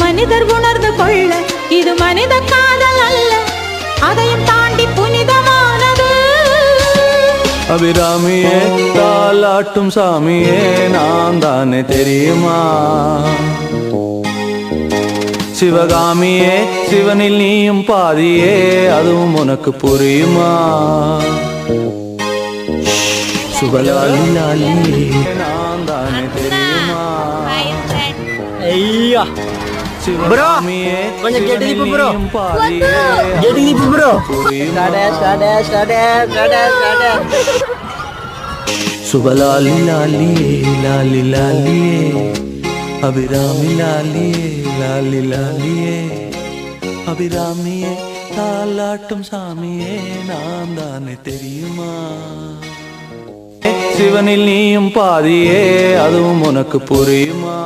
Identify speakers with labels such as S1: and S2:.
S1: மனிதர் உணர்ந்து கொள்ள இது மனித காதல் அல்ல, அதையும் தாண்டி புனிதமானது.
S2: அபிராமியே தாலாட்டும் சாமியே நான் தானே தெரியுமா? சிவகாமியே சிவனில் நீயும் பாதியே அதுவும் உனக்கு புரியுமா? சுபலாலி லாலியே நான் தானே தெரியுமா?
S3: ஐயா
S2: சிவகாமியே
S3: கொஞ்சம் கேட்டு நிப்பு ப்ரோ.
S2: பாதியே
S3: கேட்டு நிப்பு ப்ரோ.
S2: புரியுமா? சுபலாலி லாலியே லாலி லாலியே அபிராமி லாலியே லாலி லாலியே அபிராமியே தாலாட்டும் சாமியே நான் தானே தெரியுமா? சிவனில் நீயும் பாதியே அதுவும் உனக்கு புரியுமா?